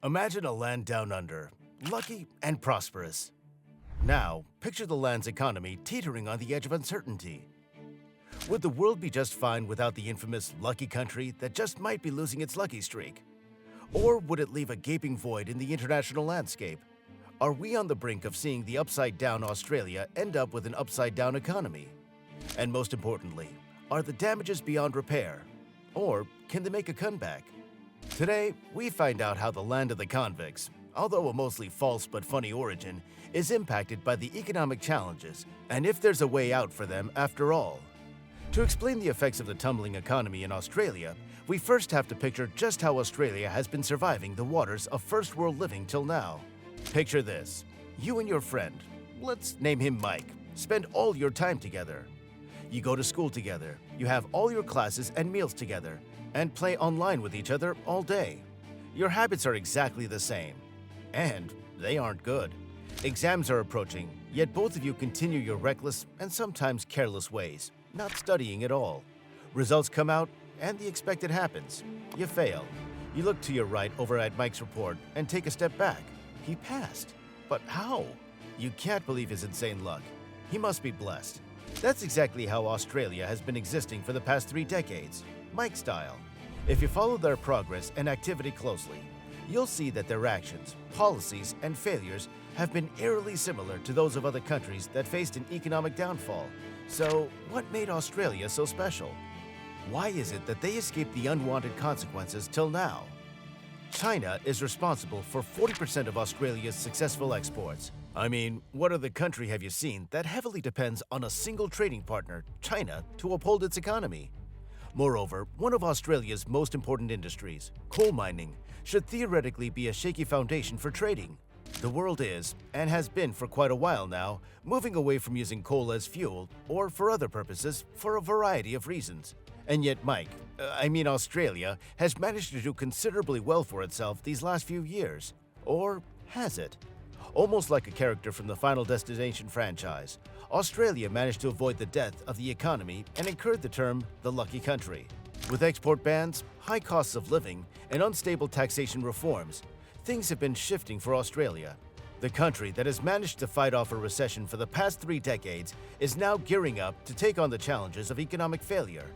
Imagine a land down under, lucky and prosperous. Now, picture the land's economy teetering on the edge of uncertainty. Would the world be just fine without the infamous lucky country that just might be losing its lucky streak? Or would it leave a gaping void in the international landscape? Are we on the brink of seeing the upside-down Australia end up with an upside-down economy? And most importantly, are the damages beyond repair? Or can they make a comeback? Today, we find out how the land of the convicts, although a mostly false but funny origin, is impacted by the economic challenges, and if there's a way out for them after all. To explain the effects of the tumbling economy in Australia, we first have to picture just how Australia has been surviving the waters of first world living till now. Picture this. You and your friend, let's name him Mike, spend all your time together. You go to school together, you have all your classes and meals together, and play online with each other all day. Your habits are exactly the same. And they aren't good. Exams are approaching, yet both of you continue your reckless and sometimes careless ways, not studying at all. Results come out, and the expected happens. You fail. You look to your right over at Mike's report and take a step back. He passed. But how? You can't believe his insane luck. He must be blessed. That's exactly how Australia has been existing for the past 3 decades, Mike style. If you follow their progress and activity closely, you'll see that their actions, policies, and failures have been eerily similar to those of other countries that faced an economic downfall. So, what made Australia so special? Why is it that they escaped the unwanted consequences till now? China is responsible for 40% of Australia's successful exports. I mean, what other country have you seen that heavily depends on a single trading partner, China, to uphold its economy? Moreover, one of Australia's most important industries, coal mining, should theoretically be a shaky foundation for trading. The world is, and has been for quite a while now, moving away from using coal as fuel or for other purposes for a variety of reasons. And yet Australia, has managed to do considerably well for itself these last few years. Or has it? Almost like a character from the Final Destination franchise, Australia managed to avoid the death of the economy and incurred the term the lucky country. With export bans, high costs of living, and unstable taxation reforms, things have been shifting for Australia. The country that has managed to fight off a recession for the past 3 decades is now gearing up to take on the challenges of economic failure.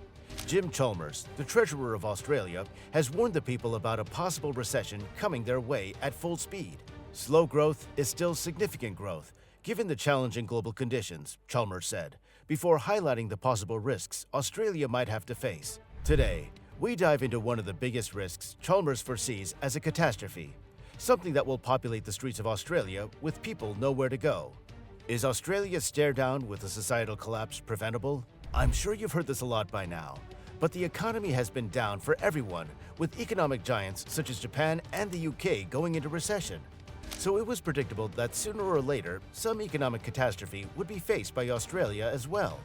Jim Chalmers, the Treasurer of Australia, has warned the people about a possible recession coming their way at full speed. Slow growth is still significant growth, given the challenging global conditions, Chalmers said, before highlighting the possible risks Australia might have to face. Today, we dive into one of the biggest risks Chalmers foresees as a catastrophe, something that will populate the streets of Australia with people nowhere to go. Is Australia's stare down with a societal collapse preventable? I'm sure you've heard this a lot by now, but the economy has been down for everyone, with economic giants such as Japan and the UK going into recession. So it was predictable that sooner or later, some economic catastrophe would be faced by Australia as well.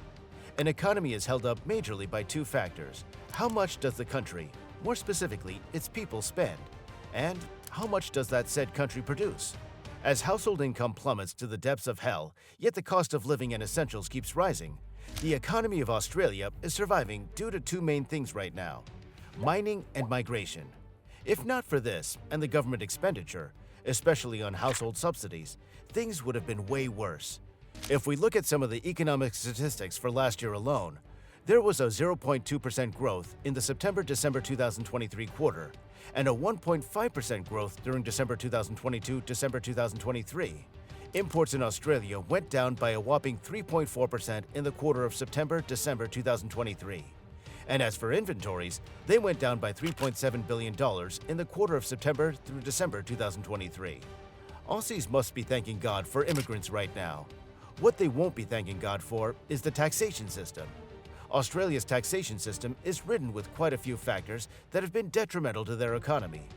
An economy is held up majorly by 2 factors. How much does the country, more specifically its people, spend? And how much does that said country produce? As household income plummets to the depths of hell, yet the cost of living and essentials keeps rising, the economy of Australia is surviving due to 2 main things right now: mining and migration. If not for this and the government expenditure, especially on household subsidies, things would have been way worse. If we look at some of the economic statistics for last year alone, there was a 0.2% growth in the September-December 2023 quarter and a 1.5% growth during December 2022-December 2023. Imports in Australia went down by a whopping 3.4% in the quarter of September-December 2023. And as for inventories, they went down by $3.7 billion in the quarter of September through December 2023. Aussies must be thanking God for immigrants right now. What they won't be thanking God for is the taxation system. Australia's taxation system is ridden with quite a few factors that have been detrimental to their economy.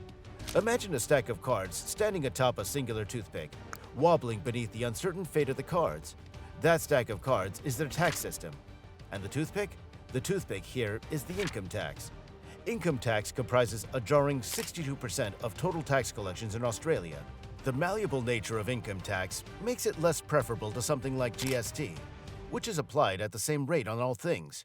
Imagine a stack of cards standing atop a singular toothpick, wobbling beneath the uncertain fate of the cards. That stack of cards is their tax system. And the toothpick? The toothpick here is the income tax. Income tax comprises a jarring 62% of total tax collections in Australia. The malleable nature of income tax makes it less preferable to something like GST, which is applied at the same rate on all things.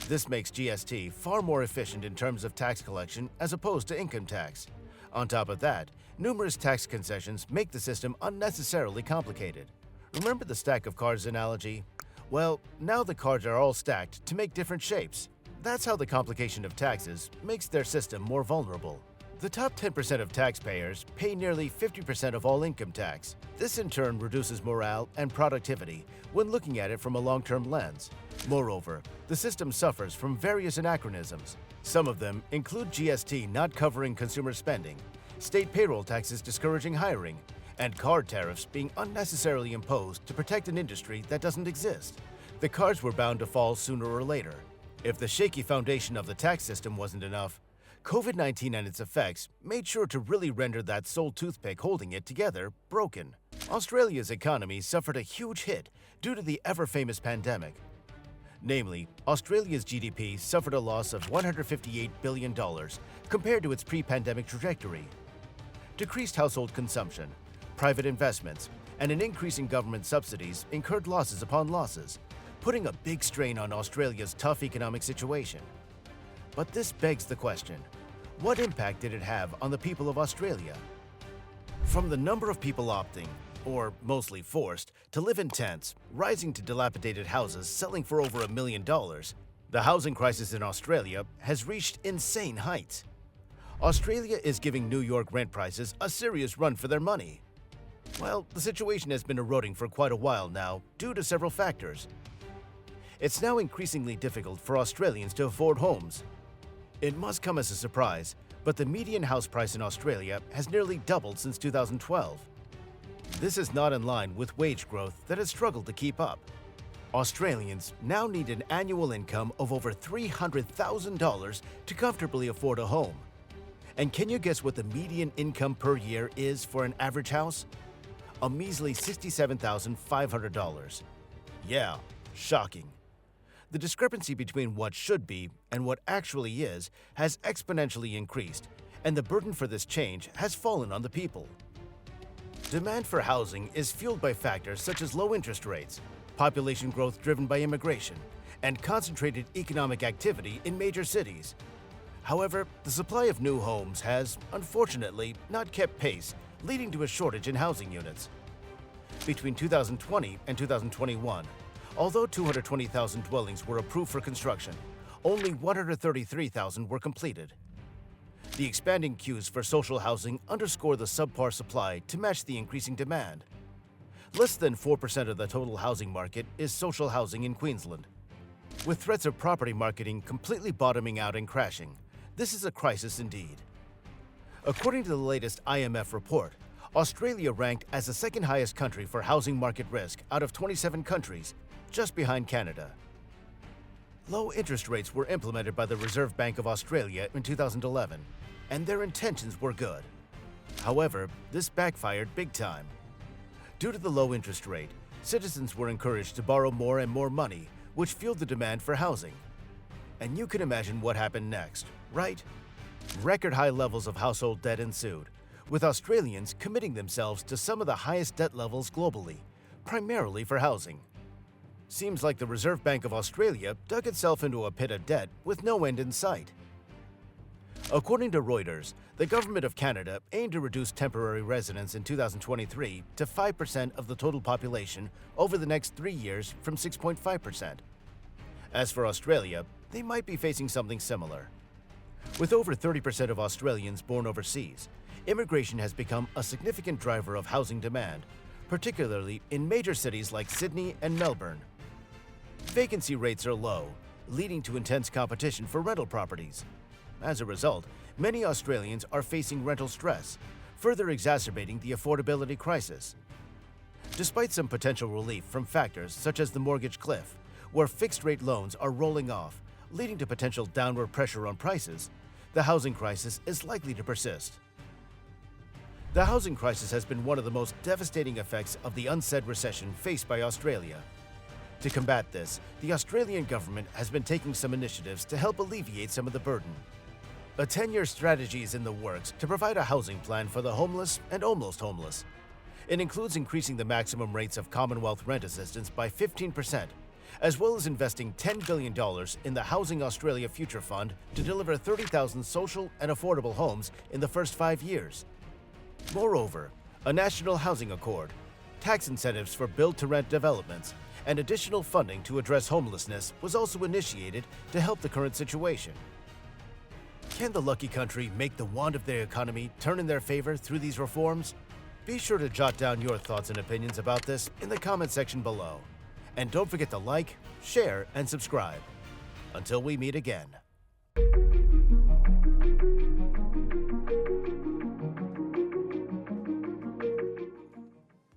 This makes GST far more efficient in terms of tax collection as opposed to income tax. On top of that, Numerous tax concessions make the system unnecessarily complicated. Remember the stack of cards analogy? Well, now the cards are all stacked to make different shapes. That's how the complication of taxes makes their system more vulnerable. The top 10% of taxpayers pay nearly 50% of all income tax. This in turn reduces morale and productivity when looking at it from a long-term lens. Moreover, the system suffers from various anachronisms. Some of them include GST not covering consumer spending, state payroll taxes discouraging hiring, and card tariffs being unnecessarily imposed to protect an industry that doesn't exist. The cards were bound to fall sooner or later. If the shaky foundation of the tax system wasn't enough, COVID-19 and its effects made sure to really render that sole toothpick holding it together broken. Australia's economy suffered a huge hit due to the ever-famous pandemic. Namely, Australia's GDP suffered a loss of $158 billion compared to its pre-pandemic trajectory. Decreased household consumption, private investments, and an increase in government subsidies incurred losses upon losses, putting a big strain on Australia's tough economic situation. But this begs the question, what impact did it have on the people of Australia? From the number of people opting, or mostly forced, to live in tents, rising to dilapidated houses selling for over $1 million, the housing crisis in Australia has reached insane heights. Australia is giving New York rent prices a serious run for their money. Well, the situation has been eroding for quite a while now due to several factors. It's now increasingly difficult for Australians to afford homes. It must come as a surprise, but the median house price in Australia has nearly doubled since 2012. This is not in line with wage growth that has struggled to keep up. Australians now need an annual income of over $300,000 to comfortably afford a home. And can you guess what the median income per year is for an average house? A measly $67,500. Yeah, shocking. The discrepancy between what should be and what actually is has exponentially increased, and the burden for this change has fallen on the people. Demand for housing is fueled by factors such as low interest rates, population growth driven by immigration, and concentrated economic activity in major cities. However, the supply of new homes has, unfortunately, not kept pace, leading to a shortage in housing units. Between 2020 and 2021, although 220,000 dwellings were approved for construction, only 133,000 were completed. The expanding queues for social housing underscore the subpar supply to match the increasing demand. Less than 4% of the total housing market is social housing in Queensland. With threats of property marketing completely bottoming out and crashing, this is a crisis indeed. According to the latest IMF report, Australia ranked as the second highest country for housing market risk out of 27 countries, just behind Canada. Low interest rates were implemented by the Reserve Bank of Australia in 2011, and their intentions were good. However, this backfired big time. Due to the low interest rate, citizens were encouraged to borrow more and more money, which fueled the demand for housing. And you can imagine what happened next, right? Record high levels of household debt ensued, with Australians committing themselves to some of the highest debt levels globally, primarily for housing. Seems like the Reserve Bank of Australia dug itself into a pit of debt with no end in sight. According to Reuters, the Government of Canada aimed to reduce temporary residents in 2023 to 5% of the total population over the next 3 years from 6.5%. As for Australia, they might be facing something similar. With over 30% of Australians born overseas, immigration has become a significant driver of housing demand, particularly in major cities like Sydney and Melbourne. Vacancy rates are low, leading to intense competition for rental properties. As a result, many Australians are facing rental stress, further exacerbating the affordability crisis. Despite some potential relief from factors such as the mortgage cliff, where fixed-rate loans are rolling off, leading to potential downward pressure on prices, the housing crisis is likely to persist. The housing crisis has been one of the most devastating effects of the unsaid recession faced by Australia. To combat this, the Australian government has been taking some initiatives to help alleviate some of the burden. A 10-year strategy is in the works to provide a housing plan for the homeless and almost homeless. It includes increasing the maximum rates of Commonwealth rent assistance by 15%, as well as investing $10 billion in the Housing Australia Future Fund to deliver 30,000 social and affordable homes in the first 5 years. Moreover, a national housing accord, tax incentives for build-to-rent developments, and additional funding to address homelessness was also initiated to help the current situation. Can the lucky country make the wand of their economy turn in their favor through these reforms? Be sure to jot down your thoughts and opinions about this in the comment section below. And don't forget to like, share, and subscribe. Until we meet again.